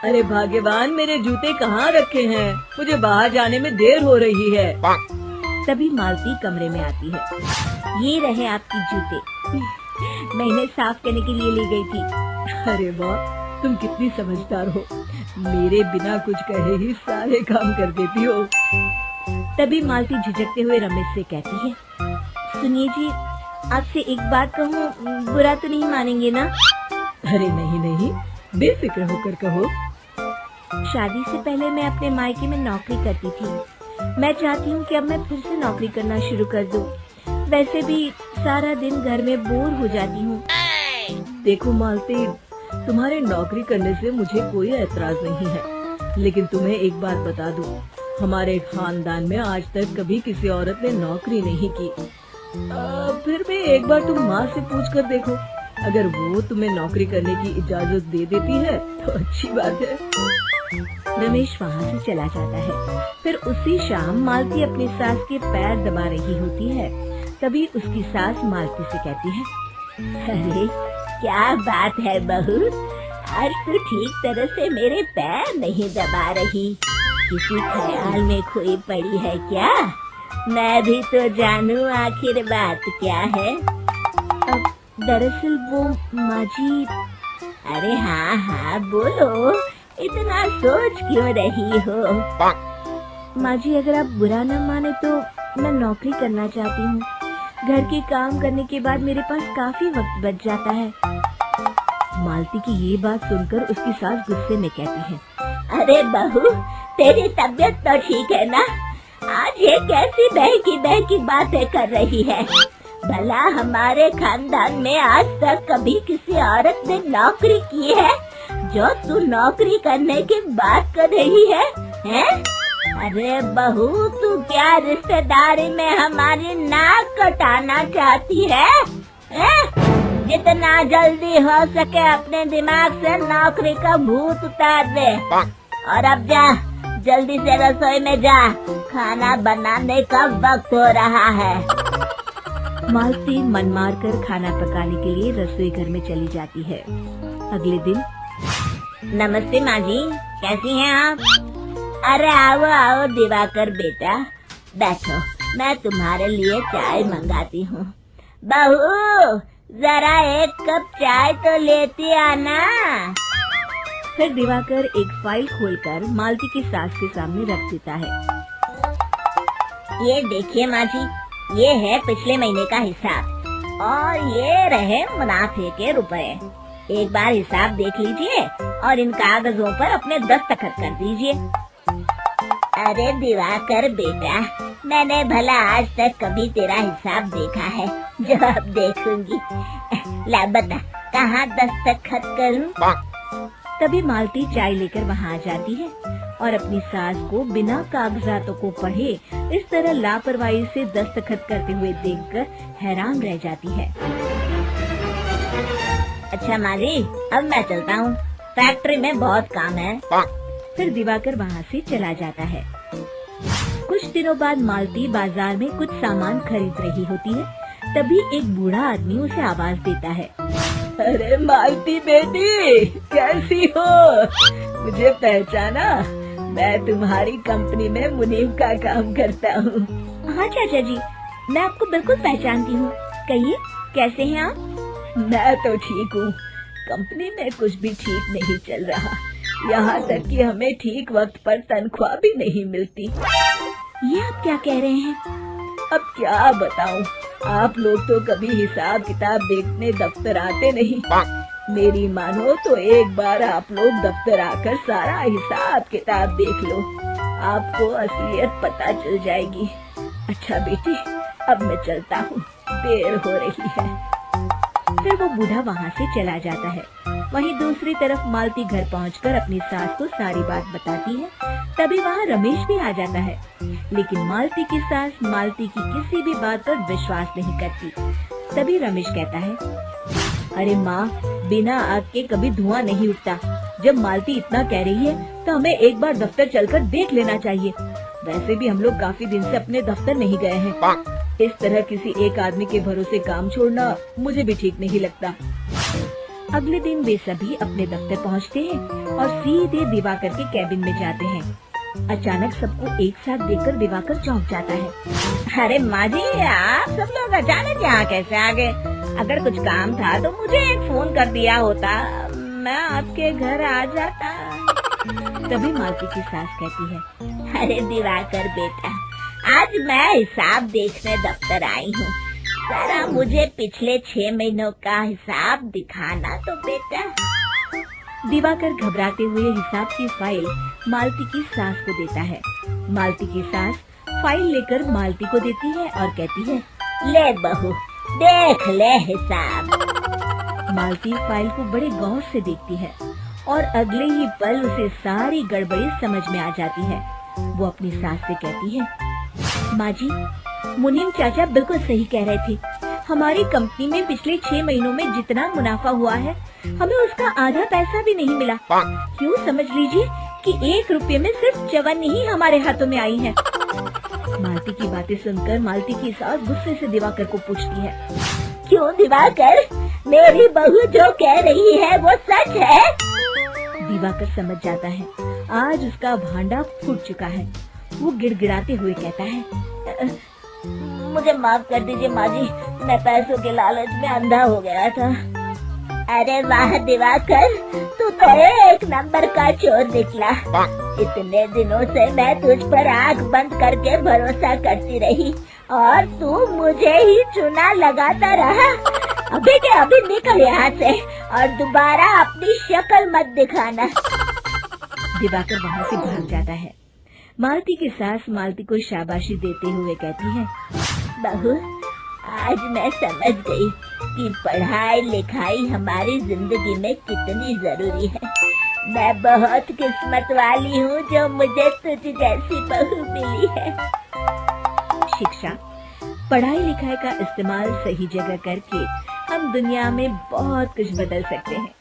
अरे भाग्यवान, मेरे जूते कहाँ रखे हैं? मुझे बाहर जाने में देर हो रही है। तभी मालती कमरे में आती है। ये रहे आपकी जूते, मैं इन्हें साफ करने के लिए ले गई थी। अरे वाह, तुम कितनी समझदार हो, मेरे बिना कुछ कहे ही सारे काम कर देती हो। तभी मालती झिझकते हुए रमेश से कहती है, सुनिए जी, आपसे एक बात कहूँ, बुरा तो नहीं मानेंगे ना? अरे नहीं नहीं, बेफिक्र होकर कहो। शादी से पहले मैं अपने मायके में नौकरी करती थी। मैं चाहती हूँ कि अब मैं फिर से नौकरी करना शुरू कर दूँ। वैसे भी सारा दिन घर में बोर हो जाती हूँ। देखो मालती, तुम्हारे नौकरी करने से मुझे कोई ऐतराज नहीं है, लेकिन तुम्हें एक बात बता दूं, हमारे खानदान में आज तक कभी किसी औरत ने नौकरी नहीं की। फिर भी एक बार तुम माँ से पूछ कर देखो, अगर वो तुम्हें नौकरी करने की इजाजत दे देती है तो अच्छी बात है। रमेश वहाँ से चला जाता है। फिर उसी शाम मालती अपनी सास के पैर दबा रही होती है। तभी उसकी सास मालती से कहती है, अरे क्या बात है बहू, आज तो ठीक तरह से मेरे पैर नहीं दबा रही, किसी ख्याल में खोई पड़ी है क्या? मैं भी तो जानूं आखिर बात क्या है। अब दरअसल वो माँ जी। अरे हाँ हाँ बोलो, इतना सोच क्यों रही हो? माँ जी, अगर आप बुरा न माने तो मैं नौकरी करना चाहती हूँ। घर के काम करने के बाद मेरे पास काफी वक्त बच जाता है। मालती की ये बात सुनकर उसकी सास गुस्से में कहती है, अरे बहू, तेरी तबीयत तो ठीक है ना? आज ये कैसी बहकी बातें कर रही है? भला हमारे खानदान में आज तक कभी किसी औरत ने नौकरी की है जो तू नौकरी करने की बात कर रही है, हैं? अरे बहू, तू क्या रिश्तेदारी में हमारी नाक कटाना चाहती है? जितना जल्दी हो सके अपने दिमाग से नौकरी का भूत उतार दे, और अब जा, जल्दी से रसोई में जा, खाना बनाने का वक्त हो रहा है। मालती मन मार कर खाना पकाने के लिए रसोई घर में चली जाती है। अगले दिन, नमस्ते माँ जी, कैसी हैं आप? अरे आओ आओ दिवाकर बेटा, बैठो, मैं तुम्हारे लिए चाय मंगाती हूँ। बहू, जरा एक कप चाय तो लेती आना। फिर दिवाकर एक फाइल खोलकर मालती की सास के सामने रख देता है। ये देखिए माँ जी, ये है पिछले महीने का हिसाब, और ये रहे मुनाफे के रुपए। एक बार हिसाब देख लीजिए और इन कागजों पर अपने दस्तखत कर दीजिए। अरे दिवाकर बेटा, मैंने भला आज तक कभी तेरा हिसाब देखा है जो अब देखूंगी? ला बता, कहाँ दस्तखत करूं? तभी मालती चाय लेकर वहाँ आ जाती है और अपनी सास को बिना कागजातों को पढ़े इस तरह लापरवाही से दस्तखत करते हुए देखकर हैरान रह जाती है। अच्छा माँ जी, अब मैं चलता हूँ, फैक्ट्री में बहुत काम है। फिर दिवाकर वहाँ से चला जाता है। कुछ दिनों बाद मालती बाजार में कुछ सामान खरीद रही होती है। तभी एक बूढ़ा आदमी उसे आवाज देता है, अरे मालती बेटी, कैसी हो? मुझे पहचाना? मैं तुम्हारी कंपनी में मुनीम का काम करता हूँ। हाँ चाचा जी, मैं आपको बिल्कुल पहचानती हूँ। कहिए, कैसे हैं आप? मैं तो ठीक हूँ, कंपनी में कुछ भी ठीक नहीं चल रहा, यहाँ तक कि हमें ठीक वक्त पर तनख्वाह भी नहीं मिलती। ये आप क्या कह रहे हैं? अब क्या बताऊँ, आप लोग तो कभी हिसाब किताब देखने दफ्तर आते नहीं। मेरी मानो तो एक बार आप लोग दफ्तर आकर सारा हिसाब किताब देख लो, आपको असलियत पता चल जाएगी। अच्छा बेटी, अब मैं चलता हूँ, देर हो रही है। फिर वो बूढ़ा वहाँ से चला जाता है। वहीं दूसरी तरफ मालती घर पहुंचकर अपनी सास को सारी बात बताती है। तभी वहाँ रमेश भी आ जाता है, लेकिन मालती की सास मालती की किसी भी बात पर विश्वास नहीं करती। तभी रमेश कहता है, अरे माँ, बिना आग के कभी धुआं नहीं उठता। जब मालती इतना कह रही है तो हमें एक बार दफ्तर चलकर देख लेना चाहिए। वैसे भी हम लोग काफी दिन से अपने दफ्तर नहीं गए हैं। इस तरह किसी एक आदमी के भरोसे काम छोड़ना मुझे भी ठीक नहीं लगता। अगले दिन वे सभी अपने दफ्तर पहुँचते हैं। और सीधे दिवाकर के कैबिन में जाते हैं। अचानक सबको एक साथ देखकर दिवाकर चौंक जाता है। अरे माँ जी, आप सब लोग अचानक यहाँ कैसे आ गए? अगर कुछ काम था तो मुझे एक फोन कर दिया होता, मैं आपके घर आ जाता। तभी मालती की सास कहती है, अरे दिवाकर बेटा, आज मैं हिसाब देखने दफ्तर आई हूँ। जरा मुझे पिछले 6 महीनों का हिसाब दिखाना तो बेटा। दिवाकर घबराते हुए हिसाब की फाइल मालती की सास को देता है। मालती की सास फाइल लेकर मालती को देती है और कहती है, ले बहू, देख ले हिसाब। मालती फाइल को बड़े गौर से देखती है और अगले ही पल उसे सारी गड़बड़ी समझ में आ जाती है। वो अपनी सास से कहती है, माँ जी, मुनीम चाचा बिल्कुल सही कह रहे थे। हमारी कंपनी में पिछले 6 महीनों में जितना मुनाफा हुआ है, हमें उसका आधा पैसा भी नहीं मिला। क्यों समझ लीजिए कि 1 रुपये में सिर्फ चवन्नी ही हमारे हाथों में आई है। मालती की बातें सुनकर मालती की सास गुस्से से दिवाकर को पूछती है, क्यों दिवाकर, मेरी बहू जो कह रही है वो सच है? दिवाकर समझ जाता है आज उसका भांडा फूट चुका है। वो गिड़गिड़ाते हुए कहता है, मुझे माफ कर दीजिए माँ जी, मैं पैसों के लालच में अंधा हो गया था। अरे वाह दिवाकर, तू तो एक नंबर का चोर निकला। इतने दिनों से मैं तुझ पर आंख बंद करके भरोसा करती रही और तू मुझे ही चुना लगाता रहा। अभी के अभी निकल यहाँ से और दोबारा अपनी शक्ल मत दिखाना। दिवाकर वहाँ से भाग जाता है। मालती की सास मालती को शाबाशी देते हुए कहती है, बहू, आज मैं समझ गई कि पढ़ाई लिखाई हमारी जिंदगी में कितनी जरूरी है। मैं बहुत किस्मत वाली हूँ जो मुझे तुझ जैसी बहू मिली है। शिक्षा, पढ़ाई लिखाई का इस्तेमाल सही जगह करके हम दुनिया में बहुत कुछ बदल सकते हैं।